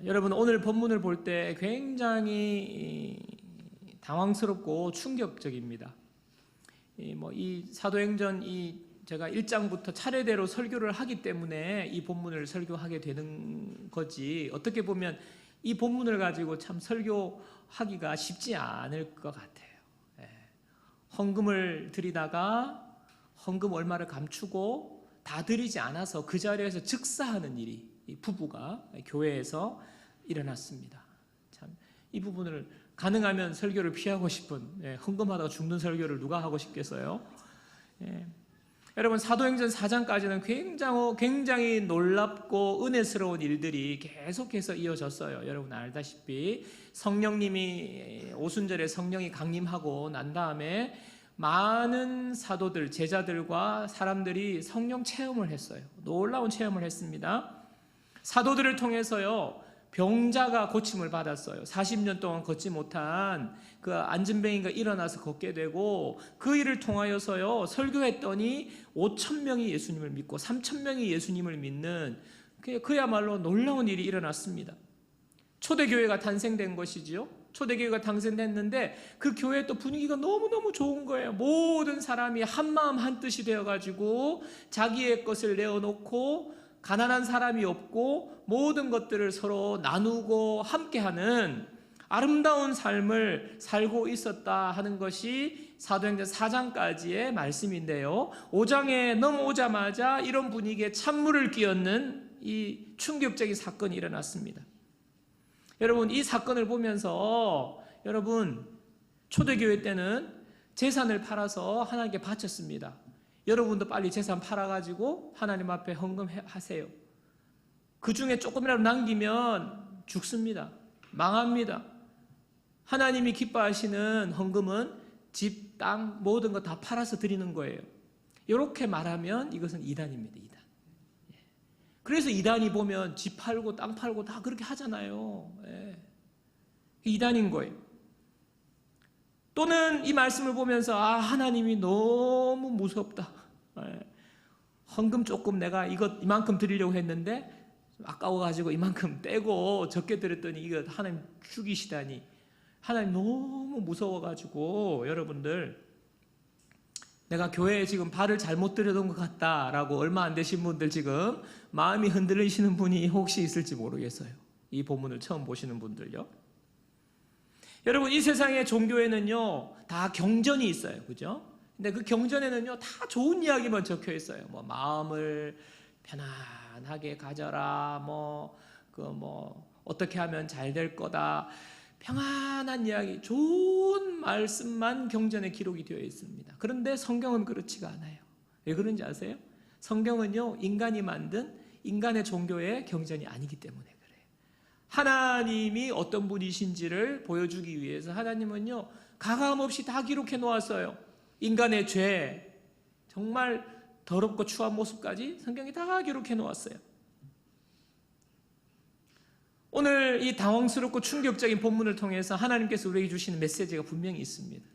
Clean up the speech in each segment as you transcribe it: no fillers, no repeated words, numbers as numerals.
여러분, 오늘 본문을 볼 때 굉장히 당황스럽고 충격적입니다. 이 사도행전 제가 1장부터 차례대로 설교를 하기 때문에 이 본문을 설교하게 되는 거지, 어떻게 보면 이 본문을 가지고 참 설교하기가 쉽지 않을 것 같아요. 헌금을 드리다가 헌금 얼마를 감추고 다 드리지 않아서 그 자리에서 즉사하는 일이 이 부부가 교회에서 일어났습니다. 참 이 부분을 가능하면 설교를 피하고 싶은, 헌금하다가 죽는 설교를 누가 하고 싶겠어요? 여러분, 사도행전 4장까지는 굉장히 놀랍고 은혜스러운 일들이 계속해서 이어졌어요. 여러분 알다시피 성령님이 오순절에 성령이 강림하고 난 다음에 많은 사도들, 제자들과 사람들이 성령 체험을 했어요. 놀라운 체험을 했습니다. 사도들을 통해서요, 병자가 고침을 받았어요. 40년 동안 걷지 못한 그 안진뱅이가 일어나서 걷게 되고, 그 일을 통하여서요, 설교했더니 5,000명이 예수님을 믿고 3,000명이 예수님을 믿는 그야말로 놀라운 일이 일어났습니다. 초대교회가 탄생된 것이지요. 초대교회가 탄생됐는데 그 교회 또 분위기가 너무너무 좋은 거예요. 모든 사람이 한마음 한뜻이 되어가지고 자기의 것을 내어놓고 가난한 사람이 없고 모든 것들을 서로 나누고 함께하는 아름다운 삶을 살고 있었다 하는 것이 사도행전 4장까지의 말씀인데요, 5장에 넘어오자마자 이런 분위기에 찬물을 끼얹는 이 충격적인 사건이 일어났습니다. 여러분, 이 사건을 보면서 여러분, 초대교회 때는 재산을 팔아서 하나님께 바쳤습니다. 여러분도 빨리 재산 팔아가지고 하나님 앞에 헌금하세요. 그 중에 조금이라도 남기면 죽습니다. 망합니다. 하나님이 기뻐하시는 헌금은 집, 땅, 모든 거 다 팔아서 드리는 거예요. 이렇게 말하면 이것은 이단입니다. 이단. 그래서 이단이 보면 집 팔고 땅 팔고 다 그렇게 하잖아요. 이단인 거예요. 또는 이 말씀을 보면서 하나님이 너무 무섭다. 헌금 조금 내가 이만큼 드리려고 했는데 아까워가지고 이만큼 떼고 적게 드렸더니 이거 하나님 죽이시다니, 하나님 너무 무서워가지고 여러분들 내가 교회에 지금 발을 잘못 들여놓은 것 같다라고 얼마 안 되신 분들 지금 마음이 흔들리시는 분이 혹시 있을지 모르겠어요. 이 본문을 처음 보시는 분들요. 여러분, 이 세상의 종교에는요 다 경전이 있어요. 그죠? 근데 그 경전에는요 다 좋은 이야기만 적혀 있어요. 마음을 편안하게 가져라, 어떻게 하면 잘 될 거다, 평안한 이야기, 좋은 말씀만 경전에 기록이 되어 있습니다. 그런데 성경은 그렇지가 않아요. 왜 그런지 아세요? 성경은요 인간이 만든 인간의 종교의 경전이 아니기 때문에 그래요. 하나님이 어떤 분이신지를 보여주기 위해서 하나님은요 가감없이 다 기록해 놓았어요. 인간의 죄, 정말 더럽고 추한 모습까지 성경이 다 기록해 놓았어요. 오늘 이 당황스럽고 충격적인 본문을 통해서 하나님께서 우리에게 주시는 메시지가 분명히 있습니다.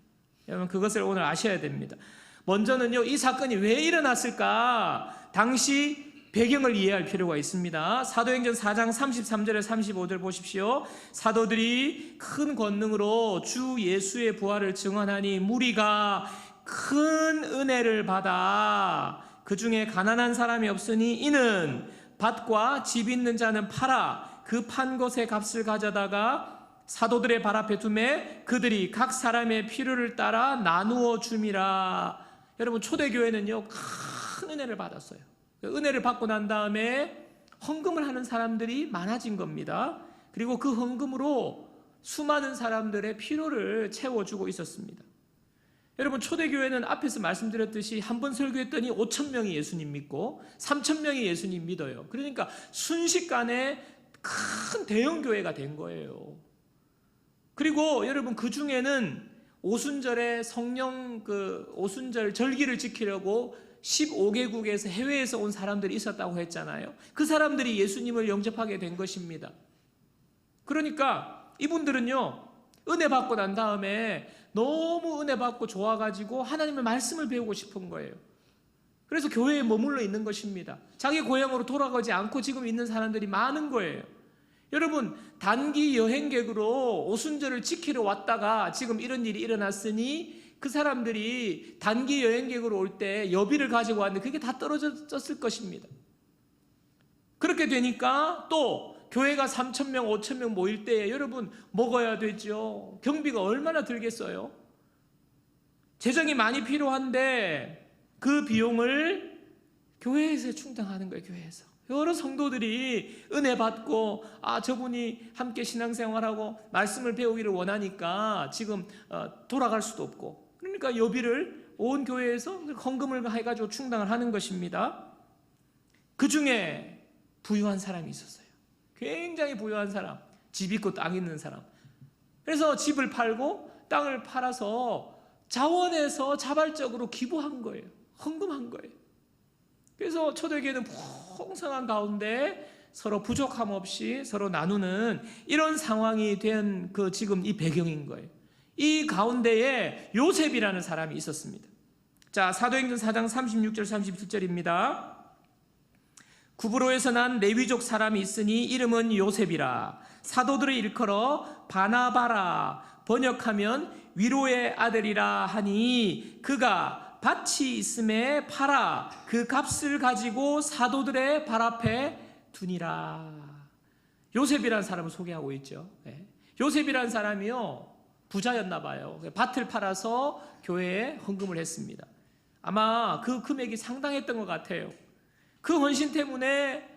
여러분, 그것을 오늘 아셔야 됩니다. 먼저는요, 이 사건이 왜 일어났을까? 당시 배경을 이해할 필요가 있습니다. 사도행전 4장 33절에 35절 보십시오. 사도들이 큰 권능으로 주 예수의 부활을 증언하니 무리가 큰 은혜를 받아 그 중에 가난한 사람이 없으니 이는 밭과 집 있는 자는 팔아 그 판 것의 값을 가져다가 사도들의 발 앞에 두매 그들이 각 사람의 필요를 따라 나누어 줌이라. 여러분, 초대교회는요 큰 은혜를 받았어요. 은혜를 받고 난 다음에 헌금을 하는 사람들이 많아진 겁니다. 그리고 그 헌금으로 수많은 사람들의 필요를 채워주고 있었습니다. 여러분, 초대교회는 앞에서 말씀드렸듯이 한 번 설교했더니 5,000명이 예수님 믿고 3,000명이 예수님 믿어요. 그러니까 순식간에 큰 대형교회가 된 거예요. 그리고 여러분, 그 중에는 오순절에 오순절 절기를 지키려고 15개국에서 해외에서 온 사람들이 있었다고 했잖아요. 그 사람들이 예수님을 영접하게 된 것입니다. 그러니까 이분들은요 은혜 받고 난 다음에 너무 은혜 받고 좋아가지고 하나님의 말씀을 배우고 싶은 거예요. 그래서 교회에 머물러 있는 것입니다. 자기 고향으로 돌아가지 않고 지금 있는 사람들이 많은 거예요. 여러분, 단기 여행객으로 오순절을 지키러 왔다가 지금 이런 일이 일어났으니 그 사람들이 단기 여행객으로 올 때 여비를 가지고 왔는데 그게 다 떨어졌을 것입니다. 그렇게 되니까 또 교회가 3,000명, 5,000명 모일 때에 여러분 먹어야 되죠. 경비가 얼마나 들겠어요? 재정이 많이 필요한데 그 비용을 교회에서 충당하는 거예요. 교회에서. 여러 성도들이 은혜 받고 저분이 함께 신앙생활하고 말씀을 배우기를 원하니까 지금 돌아갈 수도 없고, 그러니까 여비를 온 교회에서 헌금을 해가지고 충당을 하는 것입니다. 그 중에 부유한 사람이 있었어요. 굉장히 부유한 사람, 집 있고 땅 있는 사람. 그래서 집을 팔고 땅을 팔아서 자원해서 자발적으로 기부한 거예요. 헌금한 거예요. 그래서 초대교회는 풍성한 가운데 서로 부족함 없이 서로 나누는 이런 상황이 된 지금 이 배경인 거예요. 이 가운데에 요셉이라는 사람이 있었습니다. 자, 사도행전 4장 36절 37절입니다. 구브로에서 난 레위족 사람이 있으니 이름은 요셉이라. 사도들을 일컬어 바나바라, 번역하면 위로의 아들이라 하니 그가 밭이 있음에 팔아 그 값을 가지고 사도들의 발 앞에 두니라. 요셉이라는 사람을 소개하고 있죠. 요셉이라는 사람이요, 부자였나 봐요. 밭을 팔아서 교회에 헌금을 했습니다. 아마 그 금액이 상당했던 것 같아요. 그 헌신 때문에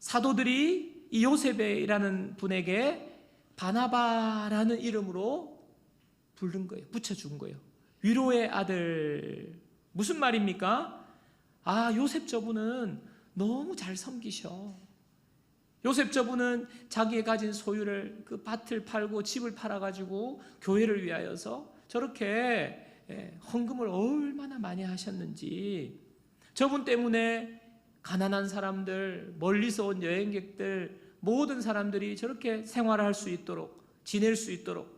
사도들이 이 요셉이라는 분에게 바나바라는 이름으로 부른 거예요. 붙여준 거예요. 위로의 아들. 무슨 말입니까? 요셉 저분은 너무 잘 섬기셔. 요셉 저분은 자기의 가진 소유를 그 밭을 팔고 집을 팔아가지고 교회를 위하여서 저렇게 헌금을 얼마나 많이 하셨는지, 저분 때문에 가난한 사람들, 멀리서 온 여행객들, 모든 사람들이 저렇게 생활할 수 있도록, 지낼 수 있도록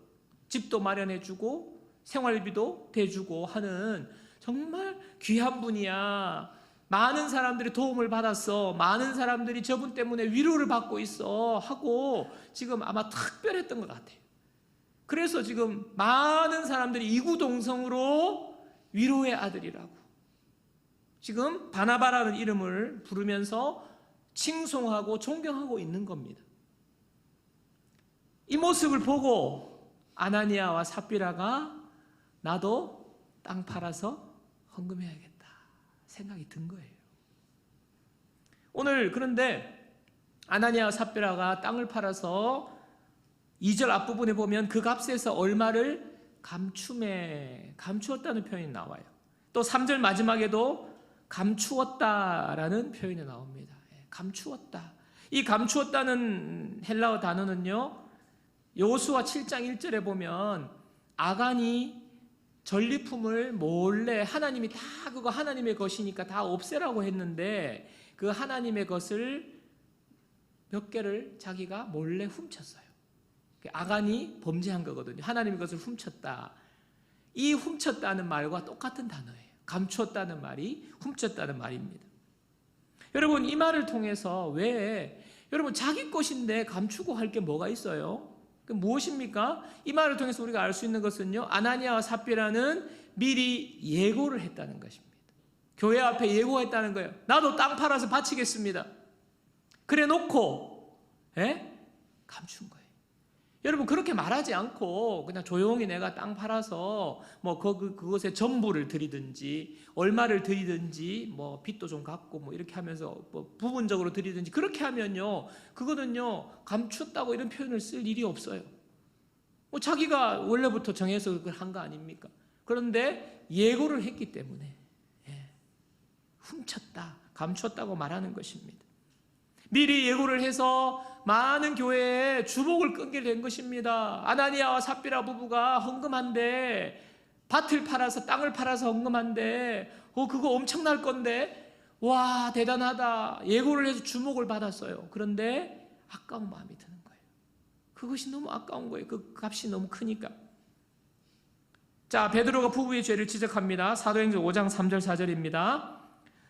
집도 마련해주고 생활비도 대주고 하는 정말 귀한 분이야. 많은 사람들이 도움을 받았어. 많은 사람들이 저분 때문에 위로를 받고 있어 하고 지금 아마 특별했던 것 같아요. 그래서 지금 많은 사람들이 이구동성으로 위로의 아들이라고 지금 바나바라는 이름을 부르면서 칭송하고 존경하고 있는 겁니다. 이 모습을 보고 아나니아와 삽비라가 나도 땅 팔아서 헌금해야겠다 생각이 든 거예요. 오늘 그런데 아나니아와 삽비라가 땅을 팔아서 2절 앞부분에 보면 그 값에서 얼마를 감추었다는 표현이 나와요. 또 3절 마지막에도 감추었다라는 표현이 나옵니다. 감추었다. 이 감추었다는 헬라어 단어는요, 여호수아 7장 1절에 보면 아간이 전리품을 몰래 하나님이 다 그거 하나님의 것이니까 다 없애라고 했는데 그 하나님의 것을 몇 개를 자기가 몰래 훔쳤어요. 아간이 범죄한 거거든요. 하나님의 것을 훔쳤다. 이 훔쳤다는 말과 똑같은 단어예요. 감추었다는 말이 훔쳤다는 말입니다. 여러분, 이 말을 통해서 왜 여러분 자기 것인데 감추고 할 게 뭐가 있어요? 무엇입니까? 이 말을 통해서 우리가 알 수 있는 것은요, 아나니아와 삽비라는 미리 예고를 했다는 것입니다. 교회 앞에 예고했다는 거예요. 나도 땅 팔아서 바치겠습니다. 그래 놓고 감춘 거예요. 여러분, 그렇게 말하지 않고 그냥 조용히 내가 땅 팔아서 뭐 그것에 전부를 드리든지 얼마를 드리든지 뭐 빚도 좀 갚고 뭐 이렇게 하면서 뭐 부분적으로 드리든지 그렇게 하면요, 그거는요 감췄다고 이런 표현을 쓸 일이 없어요. 뭐 자기가 원래부터 정해서 그걸 한 거 아닙니까? 그런데 예고를 했기 때문에 훔쳤다, 감췄다고 말하는 것입니다. 미리 예고를 해서 많은 교회에 주목을 끈게 된 것입니다. 아나니아와 삽비라 부부가 헌금한데, 밭을 팔아서 땅을 팔아서 헌금한데 그거 엄청날 건데 와 대단하다 예고를 해서 주목을 받았어요. 그런데 아까운 마음이 드는 거예요. 그것이 너무 아까운 거예요. 그 값이 너무 크니까. 자, 베드로가 부부의 죄를 지적합니다. 사도행전 5장 3절 4절입니다.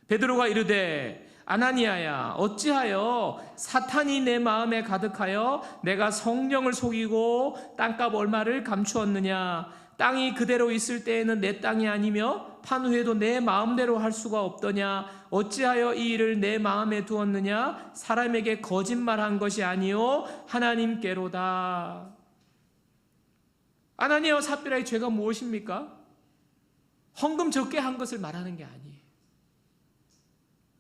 베드로가 이르되 아나니아야, 어찌하여 사탄이 내 마음에 가득하여 내가 성령을 속이고 땅값 얼마를 감추었느냐? 땅이 그대로 있을 때에는 내 땅이 아니며 판 후에도 내 마음대로 할 수가 없더냐? 어찌하여 이 일을 내 마음에 두었느냐? 사람에게 거짓말한 것이 아니요 하나님께로다. 아나니아와 삽비라의 죄가 무엇입니까? 헌금 적게 한 것을 말하는 게 아니에요.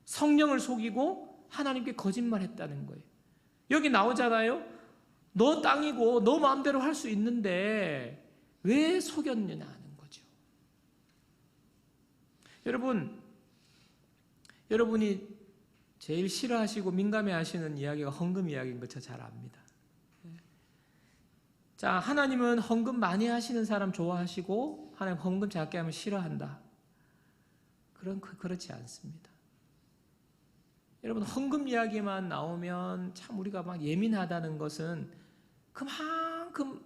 성령을 속이고 하나님께 거짓말했다는 거예요. 여기 나오잖아요. 너 땅이고 너 마음대로 할 수 있는데 왜 속였느냐 하는 거죠. 여러분이 제일 싫어하시고 민감해하시는 이야기가 헌금 이야기인 거 저 잘 압니다. 자, 하나님은 헌금 많이 하시는 사람 좋아하시고 하나님 헌금 작게 하면 싫어한다. 그렇지 않습니다. 여러분, 헌금 이야기만 나오면 참 우리가 막 예민하다는 것은 그만큼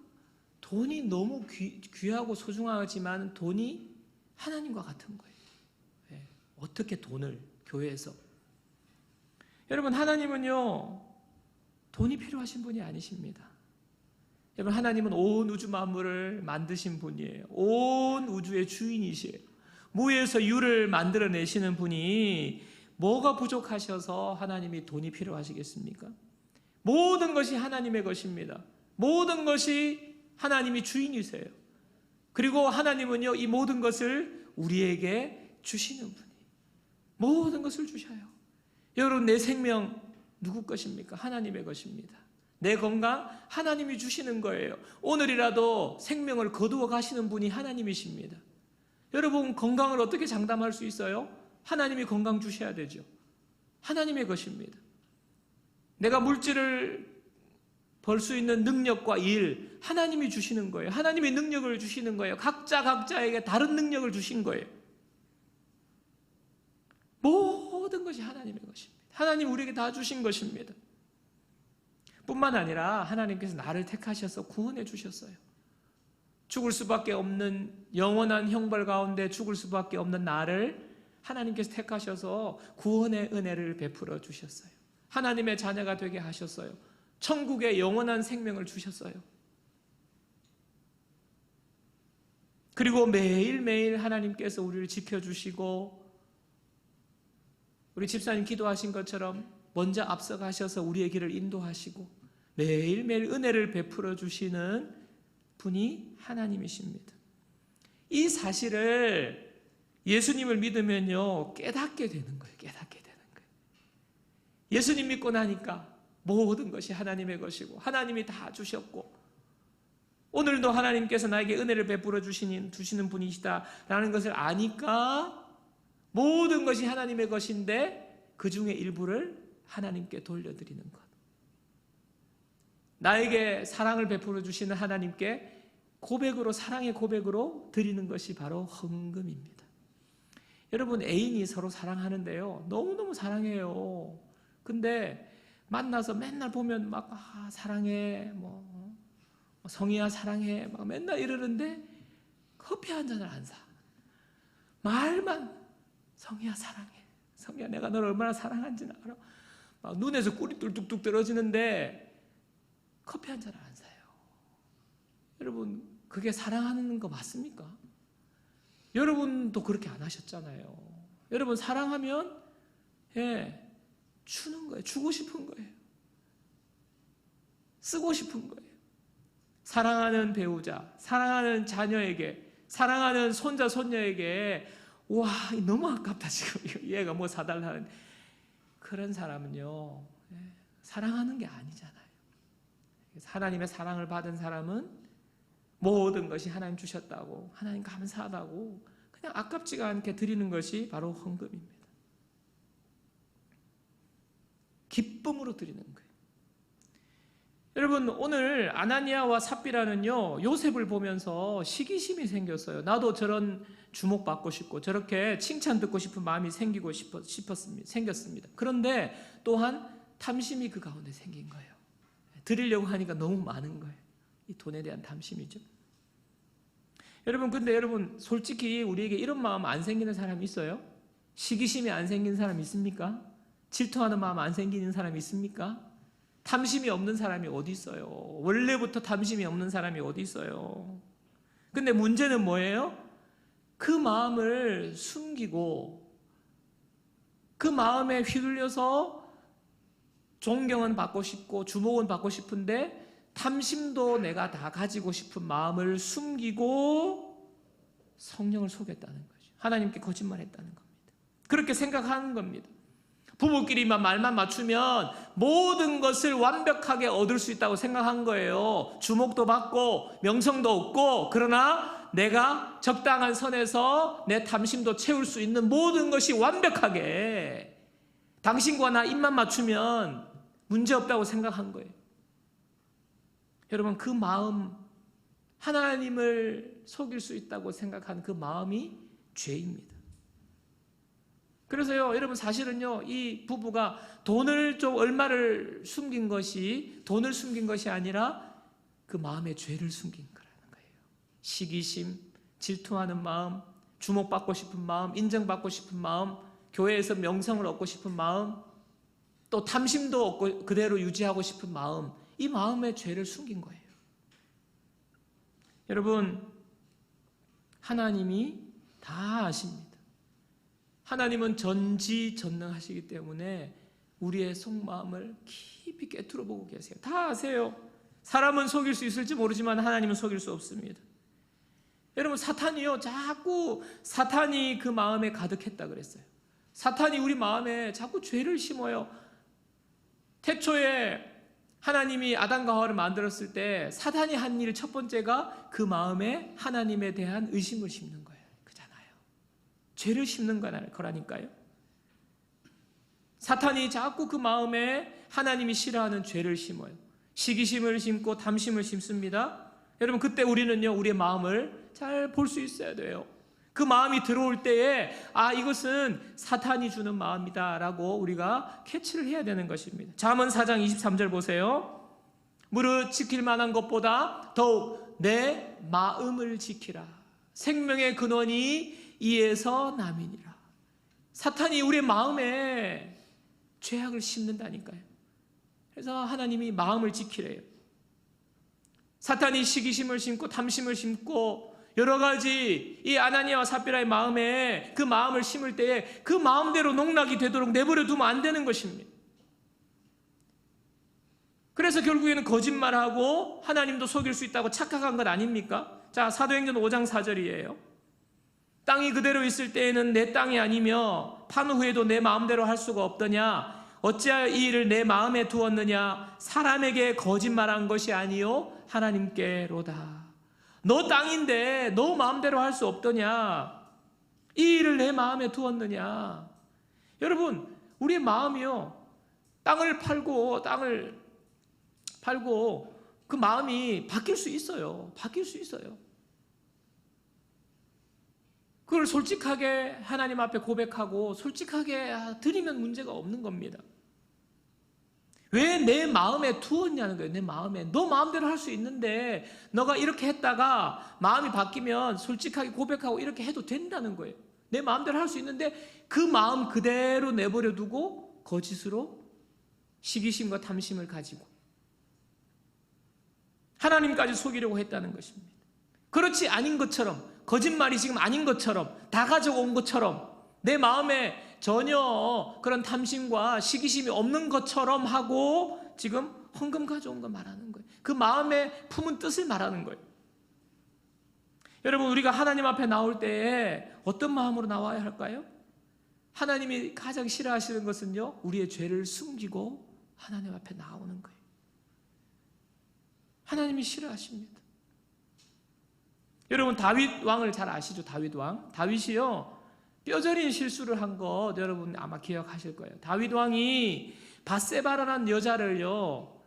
돈이 너무 귀하고 소중하지만 돈이 하나님과 같은 거예요. 네. 어떻게 돈을 교회에서. 여러분, 하나님은요 돈이 필요하신 분이 아니십니다. 여러분, 하나님은 온 우주 만물을 만드신 분이에요. 온 우주의 주인이시에요. 무에서 유를 만들어내시는 분이 뭐가 부족하셔서 하나님이 돈이 필요하시겠습니까? 모든 것이 하나님의 것입니다. 모든 것이 하나님이 주인이세요. 그리고 하나님은요 이 모든 것을 우리에게 주시는 분이 모든 것을 주셔요. 여러분, 내 생명 누구 것입니까? 하나님의 것입니다. 내 건강 하나님이 주시는 거예요. 오늘이라도 생명을 거두어 가시는 분이 하나님이십니다. 여러분, 건강을 어떻게 장담할 수 있어요? 하나님이 건강 주셔야 되죠. 하나님의 것입니다. 내가 물질을 벌 수 있는 능력과 일 하나님이 주시는 거예요. 하나님의 능력을 주시는 거예요. 각자에게 다른 능력을 주신 거예요. 모든 것이 하나님의 것입니다. 하나님 우리에게 다 주신 것입니다. 뿐만 아니라 하나님께서 나를 택하셔서 구원해 주셨어요. 죽을 수밖에 없는 영원한 형벌 가운데 죽을 수밖에 없는 나를 하나님께서 택하셔서 구원의 은혜를 베풀어 주셨어요. 하나님의 자녀가 되게 하셨어요. 천국의 영원한 생명을 주셨어요. 그리고 매일매일 하나님께서 우리를 지켜주시고 우리 집사님 기도하신 것처럼 먼저 앞서가셔서 우리의 길을 인도하시고 매일매일 은혜를 베풀어 주시는 분이 하나님이십니다. 이 사실을 예수님을 믿으면요 깨닫게 되는 거예요. 깨닫게 되는 거예요. 예수님 믿고 나니까 모든 것이 하나님의 것이고 하나님이 다 주셨고 오늘도 하나님께서 나에게 은혜를 베풀어 주시는 분이시다라는 것을 아니까 모든 것이 하나님의 것인데 그 중에 일부를 하나님께 돌려드리는 것. 나에게 사랑을 베풀어 주시는 하나님께 고백으로, 사랑의 고백으로 드리는 것이 바로 헌금입니다. 여러분, 애인이 서로 사랑하는데요 너무너무 사랑해요. 근데 만나서 맨날 보면 막 사랑해, 성희야 사랑해 막 맨날 이러는데 커피 한 잔을 안 사. 말만 성희야 사랑해, 성희야 내가 너를 얼마나 사랑한지는 알아. 막 눈에서 꿀이 뚝뚝뚝 떨어지는데 커피 한 잔을 안 사요. 여러분, 그게 사랑하는 거 맞습니까? 여러분도 그렇게 안 하셨잖아요. 여러분, 사랑하면 주는 거예요. 주고 싶은 거예요. 쓰고 싶은 거예요. 사랑하는 배우자, 사랑하는 자녀에게, 사랑하는 손자, 손녀에게 와 너무 아깝다 지금 얘가 뭐 사달라는 그런 사람은요 사랑하는 게 아니잖아요. 하나님의 사랑을 받은 사람은 모든 것이 하나님 주셨다고, 하나님 감사하다고 그냥 아깝지가 않게 드리는 것이 바로 헌금입니다. 기쁨으로 드리는 거예요. 여러분, 오늘 아나니아와 삽비라는요 요셉을 보면서 시기심이 생겼어요. 나도 저런 주목받고 싶고 저렇게 칭찬 듣고 싶은 마음이 생겼습니다. 그런데 또한 탐심이 그 가운데 생긴 거예요. 드리려고 하니까 너무 많은 거예요. 이 돈에 대한 탐심이죠. 여러분, 근데 여러분 솔직히 우리에게 이런 마음 안 생기는 사람이 있어요? 시기심이 안 생기는 사람 있습니까? 질투하는 마음 안 생기는 사람이 있습니까? 탐심이 없는 사람이 어디 있어요? 원래부터 탐심이 없는 사람이 어디 있어요? 근데 문제는 뭐예요? 그 마음을 숨기고 그 마음에 휘둘려서 존경은 받고 싶고 주목은 받고 싶은데 탐심도 내가 다 가지고 싶은 마음을 숨기고 성령을 속였다는 거죠. 하나님께 거짓말했다는 겁니다. 그렇게 생각하는 겁니다. 부부끼리만 말만 맞추면 모든 것을 완벽하게 얻을 수 있다고 생각한 거예요. 주목도 받고 명성도 얻고, 그러나 내가 적당한 선에서 내 탐심도 채울 수 있는 모든 것이 완벽하게 당신과 나 입만 맞추면 문제없다고 생각한 거예요. 여러분, 그 마음, 하나님을 속일 수 있다고 생각한 그 마음이 죄입니다. 그래서요, 여러분, 사실은요, 이 부부가 돈을 좀 얼마를 숨긴 것이, 돈을 숨긴 것이 아니라 그 마음의 죄를 숨긴 거라는 거예요. 시기심, 질투하는 마음, 주목받고 싶은 마음, 인정받고 싶은 마음, 교회에서 명성을 얻고 싶은 마음, 또 탐심도 얻고 그대로 유지하고 싶은 마음, 이 마음의 죄를 숨긴 거예요. 여러분, 하나님이 다 아십니다. 하나님은 전지전능하시기 때문에 우리의 속마음을 깊이 꿰뚫어 보고 계세요. 다 아세요. 사람은 속일 수 있을지 모르지만 하나님은 속일 수 없습니다. 여러분, 사탄이요, 자꾸 사탄이 그 마음에 가득했다 그랬어요. 사탄이 우리 마음에 자꾸 죄를 심어요. 태초에 하나님이 아담과 하와를 만들었을 때 사탄이 한 일 첫 번째가 그 마음에 하나님에 대한 의심을 심는 거예요. 죄를 심는 거라니까요. 사탄이 자꾸 그 마음에 하나님이 싫어하는 죄를 심어요. 시기심을 심고 탐심을 심습니다. 여러분, 그때 우리는요, 우리의 마음을 잘 볼 수 있어야 돼요. 그 마음이 들어올 때에 이것은 사탄이 주는 마음이다 라고 우리가 캐치를 해야 되는 것입니다. 잠언 4장 23절 보세요. 무릇 지킬 만한 것보다 더욱 내 마음을 지키라. 생명의 근원이 이에서 남이니라. 사탄이 우리의 마음에 죄악을 심는다니까요. 그래서 하나님이 마음을 지키래요. 사탄이 시기심을 심고 탐심을 심고 여러 가지 이 아나니아와 삽비라의 마음에 그 마음을 심을 때에 그 마음대로 농락이 되도록 내버려 두면 안 되는 것입니다. 그래서 결국에는 거짓말하고 하나님도 속일 수 있다고 착각한 것 아닙니까? 자, 사도행전 5장 4절이에요. 땅이 그대로 있을 때에는 내 땅이 아니며 판 후에도 내 마음대로 할 수가 없더냐? 어찌하여 이 일을 내 마음에 두었느냐? 사람에게 거짓말한 것이 아니요 하나님께로다. 너 땅인데 너 마음대로 할 수 없더냐? 이 일을 내 마음에 두었느냐? 여러분, 우리의 마음이요, 땅을 팔고 그 마음이 바뀔 수 있어요. 바뀔 수 있어요. 그걸 솔직하게 하나님 앞에 고백하고 솔직하게 드리면 문제가 없는 겁니다. 왜 내 마음에 두었냐는 거예요. 내 마음에. 너 마음대로 할 수 있는데 너가 이렇게 했다가 마음이 바뀌면 솔직하게 고백하고 이렇게 해도 된다는 거예요. 내 마음대로 할 수 있는데 그 마음 그대로 내버려 두고 거짓으로 시기심과 탐심을 가지고 하나님까지 속이려고 했다는 것입니다. 그렇지 아닌 것처럼, 거짓말이 지금 아닌 것처럼, 다 가져온 것처럼, 내 마음에 전혀 그런 탐심과 시기심이 없는 것처럼 하고 지금 헌금 가져온 거 말하는 거예요. 그 마음에 품은 뜻을 말하는 거예요. 여러분, 우리가 하나님 앞에 나올 때에 어떤 마음으로 나와야 할까요? 하나님이 가장 싫어하시는 것은요, 우리의 죄를 숨기고 하나님 앞에 나오는 거예요. 하나님이 싫어하십니다. 여러분, 다윗 왕을 잘 아시죠? 다윗 왕. 다윗이요, 뼈저린 실수를 한 것 여러분 아마 기억하실 거예요. 다윗 왕이 밧세바라는 여자를요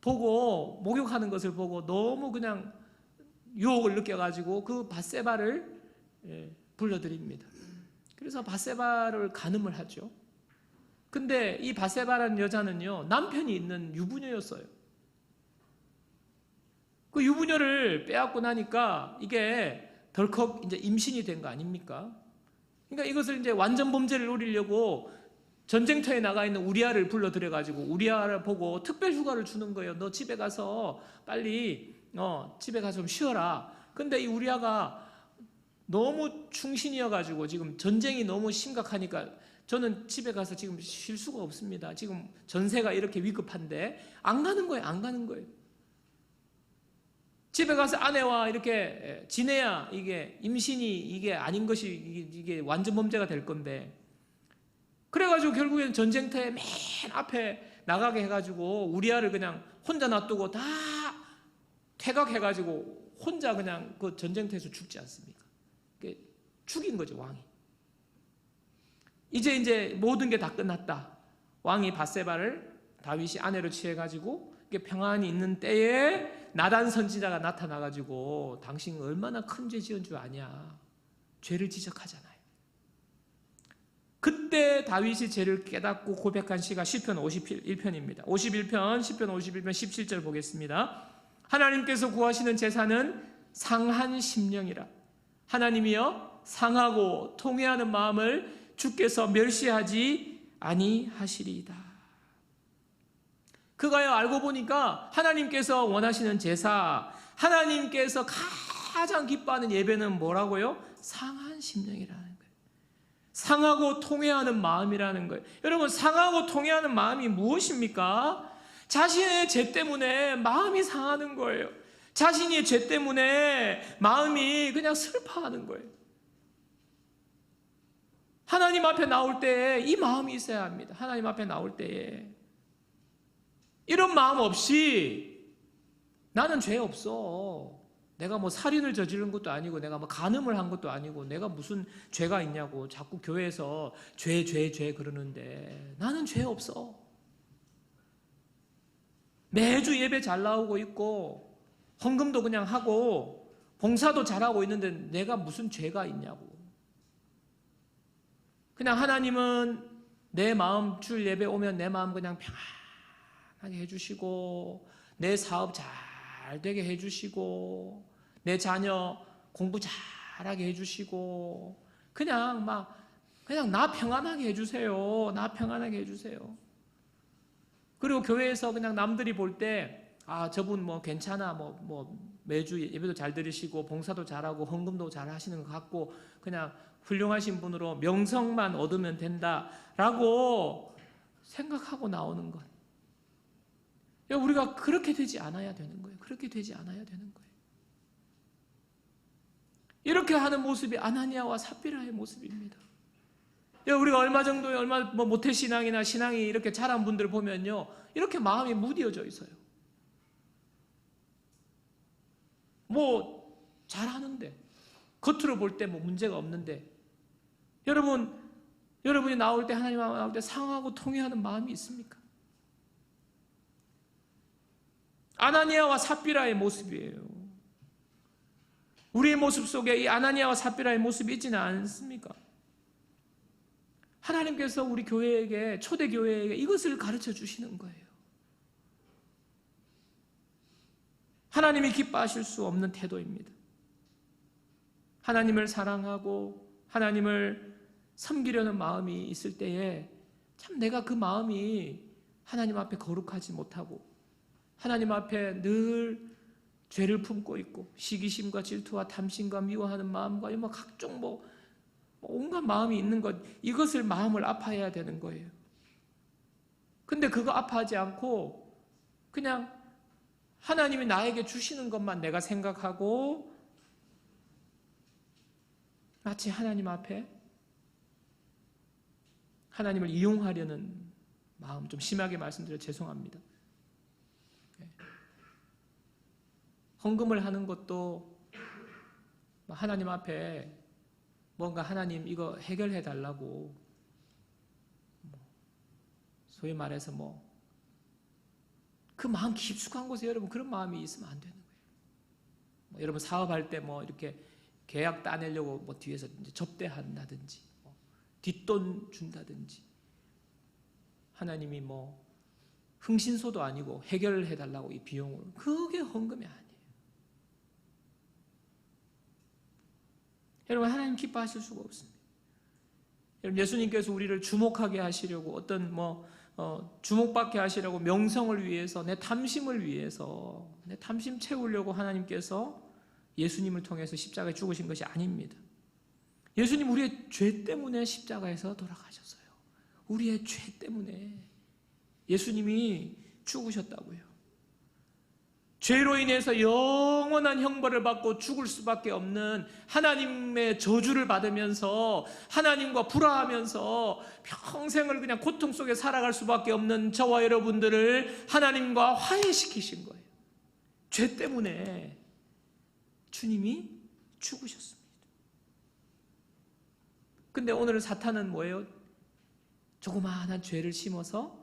보고, 목욕하는 것을 보고 너무 그냥 유혹을 느껴가지고 그 밧세바를 불러들입니다. 그래서 밧세바를 간음을 하죠. 근데 이 밧세바라는 여자는요, 남편이 있는 유부녀였어요. 그 유부녀를 빼앗고 나니까 이게 덜컥 이제 임신이 된 거 아닙니까? 그러니까 이것을 이제 완전 범죄를 노리려고 전쟁터에 나가 있는 우리아를 불러들여가지고 우리아를 보고 특별 휴가를 주는 거예요. 너 집에 가서 빨리 집에 가서 좀 쉬어라. 근데 이 우리아가 너무 충신이어가지고 지금 전쟁이 너무 심각하니까 저는 집에 가서 지금 쉴 수가 없습니다. 지금 전세가 이렇게 위급한데 안 가는 거예요. 안 가는 거예요. 집에 가서 아내와 이렇게 지내야 이게 임신이 이게 아닌 것이 이게 완전 범죄가 될 건데, 그래가지고 결국에는 전쟁터에 맨 앞에 나가게 해가지고 우리아를 그냥 혼자 놔두고 다 퇴각해가지고 혼자 그냥 그 전쟁터에서 죽지 않습니까? 죽인 거죠, 왕이. 이제 모든 게 다 끝났다. 왕이 밧세바를 다윗이 아내로 취해가지고 평안히 있는 때에 나단 선지자가 나타나가지고 당신 얼마나 큰 죄 지은 줄 아냐, 죄를 지적하잖아요. 그때 다윗이 죄를 깨닫고 고백한 시가 시편 51편입니다. 51편, 시편 51편 17절 보겠습니다. 하나님께서 구하시는 제사는 상한 심령이라. 하나님이여 상하고 통회하는 마음을 주께서 멸시하지 아니하시리이다. 그가요, 알고 보니까 하나님께서 원하시는 제사, 하나님께서 가장 기뻐하는 예배는 뭐라고요? 상한 심령이라는 거예요. 상하고 통회하는 마음이라는 거예요. 여러분, 상하고 통회하는 마음이 무엇입니까? 자신의 죄 때문에 마음이 상하는 거예요. 자신의 죄 때문에 마음이 그냥 슬퍼하는 거예요. 하나님 앞에 나올 때에 이 마음이 있어야 합니다. 하나님 앞에 나올 때에 이런 마음 없이 나는 죄 없어, 내가 뭐 살인을 저지른 것도 아니고 내가 뭐 간음을 한 것도 아니고 내가 무슨 죄가 있냐고 자꾸 교회에서 죄 그러는데 나는 죄 없어, 매주 예배 잘 나오고 있고 헌금도 그냥 하고 봉사도 잘하고 있는데 내가 무슨 죄가 있냐고. 그냥 하나님은 내 마음 주일 예배 오면 내 마음 그냥 평안하게 해주시고 내 사업 잘 되게 해주시고 내 자녀 공부 잘하게 해주시고 그냥 나 평안하게 해주세요. 나 평안하게 해주세요. 그리고 교회에서 그냥 남들이 볼 때 저분 뭐 괜찮아, 뭐 매주 예배도 잘 들으시고 봉사도 잘하고 헌금도 잘 하시는 것 같고 그냥 훌륭하신 분으로 명성만 얻으면 된다라고 생각하고 나오는 것. 우리가 그렇게 되지 않아야 되는 거예요. 그렇게 되지 않아야 되는 거예요. 이렇게 하는 모습이 아나니아와 삽비라의 모습입니다. 우리가 얼마 모태신앙이나 신앙이 이렇게 자란 분들 보면요, 이렇게 마음이 무뎌져 있어요. 뭐 잘하는데 겉으로 볼 때 뭐 문제가 없는데 여러분이 나올 때 하나님 앞에 나올 때 상하고 통회하는 마음이 있습니까? 아나니아와 삽비라의 모습이에요. 우리의 모습 속에 이 아나니아와 삽비라의 모습이 있지는 않습니까? 하나님께서 우리 교회에게, 초대교회에게 이것을 가르쳐 주시는 거예요. 하나님이 기뻐하실 수 없는 태도입니다. 하나님을 사랑하고 하나님을 섬기려는 마음이 있을 때에 참 내가 그 마음이 하나님 앞에 거룩하지 못하고 하나님 앞에 늘 죄를 품고 있고 시기심과 질투와 탐심과 미워하는 마음과 각종 온갖 마음이 있는 것, 이것을 마음을 아파해야 되는 거예요. 근데 그거 아파하지 않고 그냥 하나님이 나에게 주시는 것만 내가 생각하고 마치 하나님 앞에 하나님을 이용하려는 마음, 좀 심하게 말씀드려 죄송합니다. 헌금을 하는 것도 하나님 앞에 뭔가 하나님 이거 해결해 달라고 소위 말해서 그 마음 깊숙한 곳에 여러분 그런 마음이 있으면 안 되는 거예요. 여러분 사업할 때 이렇게 계약 따내려고 뒤에서 이제 접대한다든지 뒷돈 준다든지 하나님이 흥신소도 아니고 해결해 달라고 이 비용을, 그게 헌금이 아니에요. 여러분 하나님 기뻐하실 수가 없습니다. 예수님께서 우리를 주목하게 하시려고 어떤 주목받게 하시려고 명성을 위해서 내 탐심을 위해서 내 탐심 채우려고 하나님께서 예수님을 통해서 십자가에 죽으신 것이 아닙니다. 예수님 우리의 죄 때문에 십자가에서 돌아가셨어요. 우리의 죄 때문에 예수님이 죽으셨다고요. 죄로 인해서 영원한 형벌을 받고 죽을 수밖에 없는 하나님의 저주를 받으면서 하나님과 불화하면서 평생을 그냥 고통 속에 살아갈 수밖에 없는 저와 여러분들을 하나님과 화해시키신 거예요. 죄 때문에 주님이 죽으셨습니다. 근데 오늘 사탄은 뭐예요? 조그마한 죄를 심어서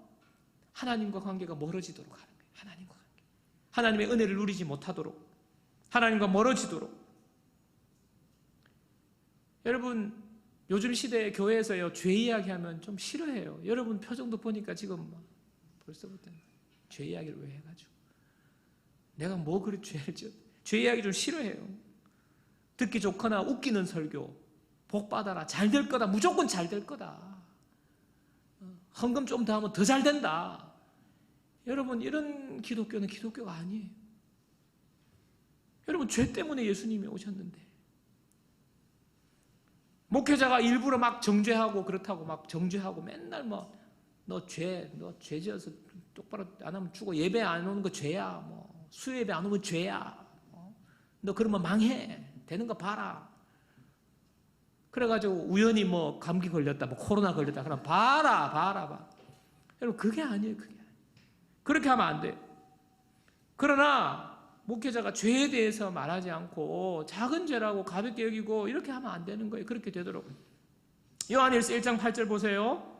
하나님과 관계가 멀어지도록 하는 거예요. 하나님과 관계. 하나님의 은혜를 누리지 못하도록, 하나님과 멀어지도록. 여러분, 요즘 시대에 교회에서요, 죄 이야기하면 좀 싫어해요. 여러분 표정도 보니까 지금 벌써부터 죄 이야기를 왜 해가지고. 내가 뭐 그리 죄를 지었. 죄 이야기 좀 싫어해요. 듣기 좋거나 웃기는 설교, 복 받아라, 잘 될 거다, 무조건 잘 될 거다. 헌금 좀 더 하면 더 잘 된다. 여러분, 이런 기독교는 기독교가 아니에요. 여러분, 죄 때문에 예수님이 오셨는데, 목회자가 일부러 막 정죄하고 그렇다고 막 정죄하고 맨날 너 죄 지어서 똑바로 안 하면 죽어. 예배 안 오는 거 죄야. 수요 예배 안 오면 죄야. 너 그러면 망해. 되는 거 봐라. 그래가지고 우연히 감기 걸렸다, 코로나 걸렸다. 그럼 봐라. 여러분, 그게 아니에요. 그렇게 하면 안 돼요. 그러나 목회자가 죄에 대해서 말하지 않고 작은 죄라고 가볍게 여기고 이렇게 하면 안 되는 거예요. 그렇게 되도록. 요한일서 1장 8절 보세요.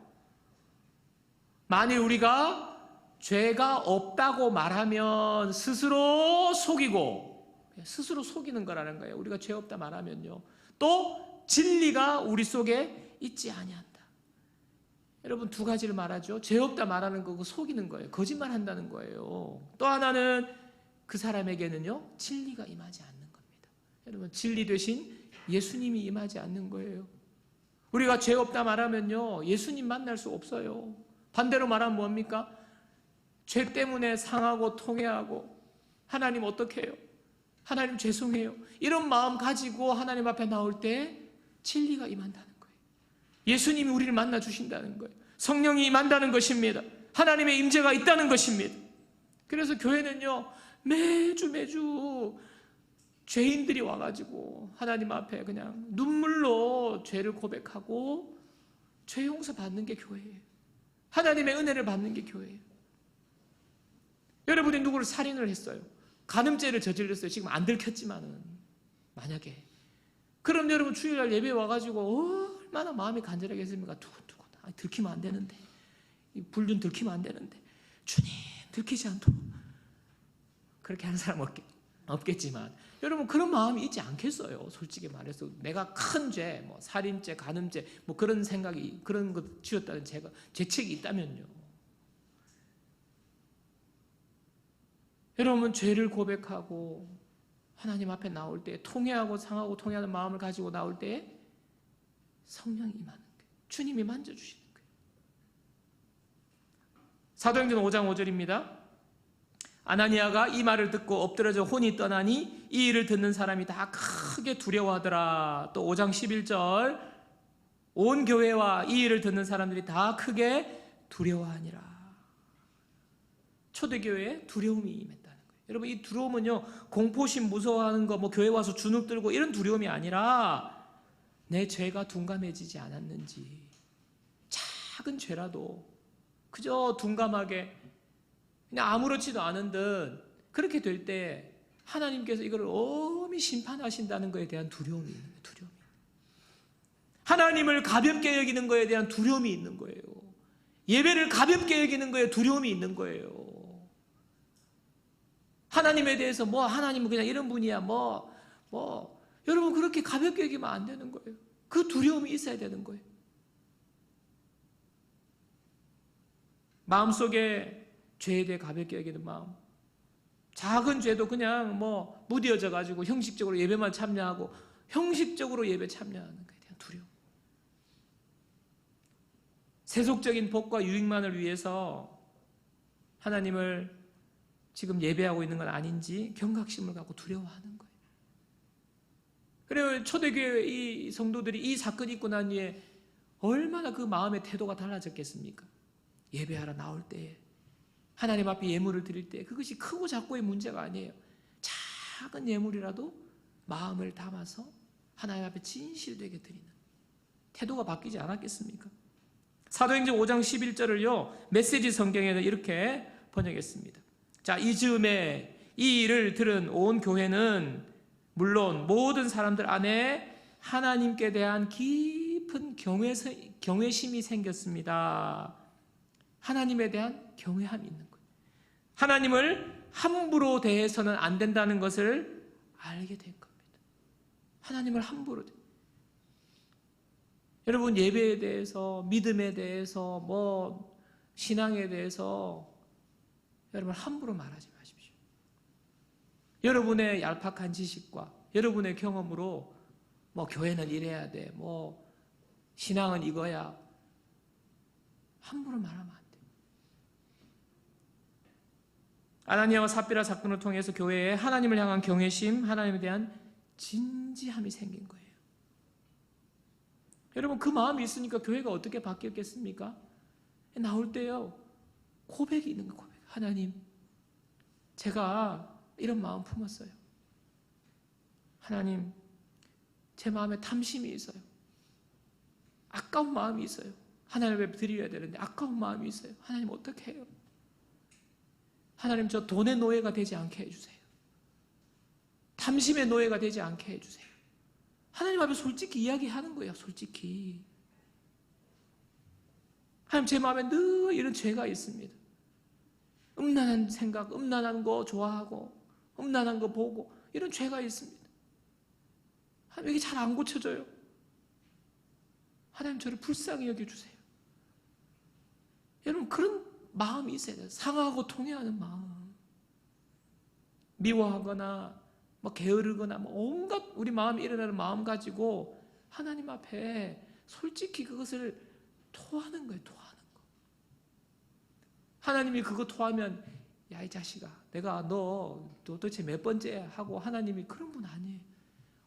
만일 우리가 죄가 없다고 말하면 스스로 속이는 거라는 거예요. 우리가 죄 없다 말하면요. 또 진리가 우리 속에 있지 아니한다. 여러분, 두 가지를 말하죠. 죄 없다 말하는 거고 속이는 거예요. 거짓말한다는 거예요. 또 하나는 그 사람에게는요, 진리가 임하지 않는 겁니다. 여러분, 진리 되신 예수님이 임하지 않는 거예요. 우리가 죄 없다 말하면요, 예수님 만날 수 없어요. 반대로 말하면 뭡니까? 죄 때문에 상하고 통회하고 하나님 어떻게 해요? 하나님 죄송해요. 이런 마음 가지고 하나님 앞에 나올 때 진리가 임한다는 거예요. 예수님이 우리를 만나 주신다는 거예요. 성령이 임한다는 것입니다. 하나님의 임재가 있다는 것입니다. 그래서 교회는요, 매주 죄인들이 와가지고 하나님 앞에 그냥 눈물로 죄를 고백하고 죄 용서 받는 게 교회예요. 하나님의 은혜를 받는 게 교회예요. 여러분이 누구를 살인을 했어요. 간음죄를 저질렀어요. 지금 안 들켰지만은 만약에 그럼 여러분 주일날 예배 와가지고 얼마나 마음이 간절하겠습니까? 두근두근. 들키면 안 되는데, 이 불 좀 들키면 안 되는데, 주님 들키지 않도록. 그렇게 하는 사람 없겠지만 여러분, 그런 마음이 있지 않겠어요? 솔직히 말해서 내가 큰 죄, 살인죄, 간음죄, 그런 생각이, 그런 것 지었다는 죄책이 있다면요. 여러분, 죄를 고백하고 하나님 앞에 나올 때, 통회하고 상하고 통회하는 마음을 가지고 나올 때 성령이 임하는 거예요. 주님이 만져주시는 거예요. 사도행전 5장 5절입니다. 아나니아가 이 말을 듣고 엎드려져 혼이 떠나니 이 일을 듣는 사람이 다 크게 두려워하더라. 또 5장 11절, 온 교회와 이 일을 듣는 사람들이 다 크게 두려워하니라. 초대교회에 두려움이 임했다는 거예요. 여러분, 이 두려움은요, 공포심, 무서워하는 거, 교회 와서 주눅 들고 이런 두려움이 아니라 내 죄가 둔감해지지 않았는지, 작은 죄라도 그저 둔감하게 그냥 아무렇지도 않은 듯 그렇게 될 때 하나님께서 이걸 엄히 심판하신다는 것에 대한 두려움이 있는 거예요. 두려움이. 하나님을 가볍게 여기는 것에 대한 두려움이 있는 거예요. 예배를 가볍게 여기는 거에 두려움이 있는 거예요. 하나님에 대해서 하나님은 그냥 이런 분이야 여러분, 그렇게 가볍게 여기면 안 되는 거예요. 그 두려움이 있어야 되는 거예요. 마음속에 죄에 대해 가볍게 여기는 마음, 작은 죄도 그냥 무뎌져 가지고 형식적으로 예배만 참여하고 형식적으로 예배 참여하는 것에 대한 두려움. 세속적인 복과 유익만을 위해서 하나님을 지금 예배하고 있는 건 아닌지 경각심을 갖고 두려워하는 거예요. 그래요. 초대교회 이 성도들이 이 사건이 있고 난 뒤에 얼마나 그 마음의 태도가 달라졌겠습니까? 예배하러 나올 때에, 하나님 앞에 예물을 드릴 때, 그것이 크고 작고의 문제가 아니에요. 작은 예물이라도 마음을 담아서 하나님 앞에 진실되게 드리는 태도가 바뀌지 않았겠습니까? 사도행전 5장 11절을요 메시지 성경에는 이렇게 번역했습니다. 자, 이 즈음에 이 일을 들은 온 교회는 물론 모든 사람들 안에 하나님께 대한 깊은 경외심이 생겼습니다. 하나님에 대한 경외함이 있는 거예요. 하나님을 함부로 대해서는 안 된다는 것을 알게 된 겁니다. 하나님을 함부로 여러분, 예배에 대해서, 믿음에 대해서, 신앙에 대해서 여러분 함부로 말하지 마십시오. 여러분의 얄팍한 지식과 여러분의 경험으로 교회는 이래야 돼, 신앙은 이거야, 함부로 말하면 안 돼요. 아나니아와 삽비라 사건을 통해서 교회에 하나님을 향한 경외심, 하나님에 대한 진지함이 생긴 거예요. 여러분, 그 마음이 있으니까 교회가 어떻게 바뀌었겠습니까? 나올 때요 고백이 있는 거예요. 고백. 하나님, 제가 이런 마음 품었어요. 하나님, 제 마음에 탐심이 있어요. 아까운 마음이 있어요. 하나님 앞에 드려야 되는데 아까운 마음이 있어요. 하나님, 어떻게 해요? 하나님, 저 돈의 노예가 되지 않게 해주세요. 탐심의 노예가 되지 않게 해주세요. 하나님 앞에 솔직히 이야기하는 거예요. 솔직히. 하나님, 제 마음에 늘 이런 죄가 있습니다. 음란한 생각, 음란한 거 좋아하고 음란한 거 보고 이런 죄가 있습니다. 하나님, 이게 잘 안 고쳐져요. 하나님, 저를 불쌍히 여겨주세요. 여러분, 그런 마음이 있어야 돼요. 상하고 통해하는 마음. 미워하거나 게으르거나 온갖 우리 마음에 일어나는 마음 가지고 하나님 앞에 솔직히 그것을 토하는 거예요. 토하는 거. 하나님이 그거 토하면, 야, 이 자식아, 내가 너 도대체 몇 번째 하고, 하나님이 그런 분 아니에요.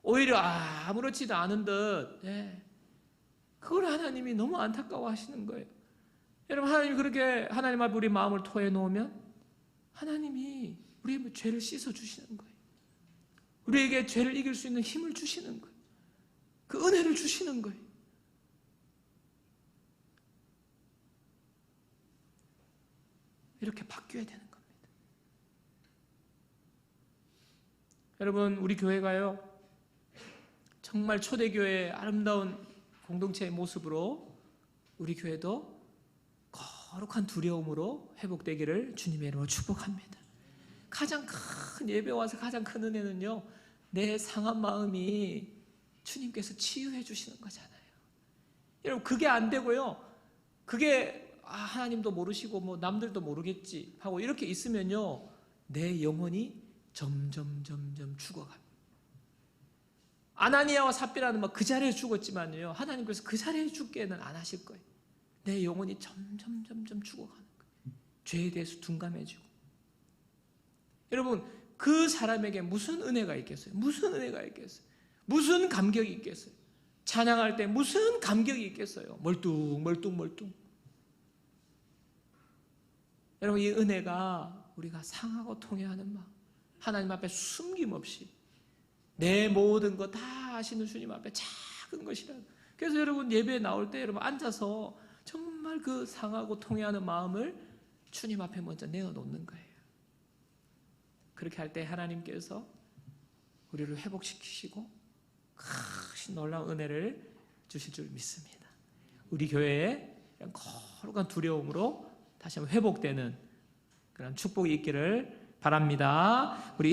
오히려 아무렇지도 않은 듯, 그걸 하나님이 너무 안타까워 하시는 거예요. 여러분, 하나님이 그렇게 하나님 앞에 우리 마음을 토해 놓으면 하나님이 우리의 죄를 씻어 주시는 거예요. 우리에게 죄를 이길 수 있는 힘을 주시는 거예요. 그 은혜를 주시는 거예요. 이렇게 바뀌어야 되는 겁니다. 여러분, 우리 교회가요 정말 초대교회의 아름다운 공동체의 모습으로 우리 교회도 거룩한 두려움으로 회복되기를 주님의 이름으로 축복합니다. 가장 큰 예배 와서 가장 큰 은혜는요, 내 상한 마음이 주님께서 치유해 주시는 거잖아요. 여러분, 그게 안 되고요, 그게 하나님도 모르시고 남들도 모르겠지 하고 이렇게 있으면요, 내 영혼이 점점 죽어갑니다. 아나니아와 삽비라는 그 자리에 죽었지만요, 하나님께서 그 자리에 죽게는 안 하실 거예요. 내 영혼이 점점 죽어가는 거예요. 죄에 대해서 둔감해지고. 여러분, 그 사람에게 무슨 은혜가 있겠어요? 무슨 은혜가 있겠어요? 무슨 감격이 있겠어요? 찬양할 때 무슨 감격이 있겠어요? 멀뚱. 여러분, 이 은혜가 우리가 상하고 통해하는 마음, 하나님 앞에 숨김없이 내 모든 거 다 아시는 주님 앞에 작은 것이라도. 그래서 여러분, 예배에 나올 때 여러분 앉아서 정말 그 상하고 통해하는 마음을 주님 앞에 먼저 내어놓는 거예요. 그렇게 할 때 하나님께서 우리를 회복시키시고 크신 놀라운 은혜를 주실 줄 믿습니다. 우리 교회에 거룩한 두려움으로 다시 한번 회복되는 그런 축복이 있기를 바랍니다. 우리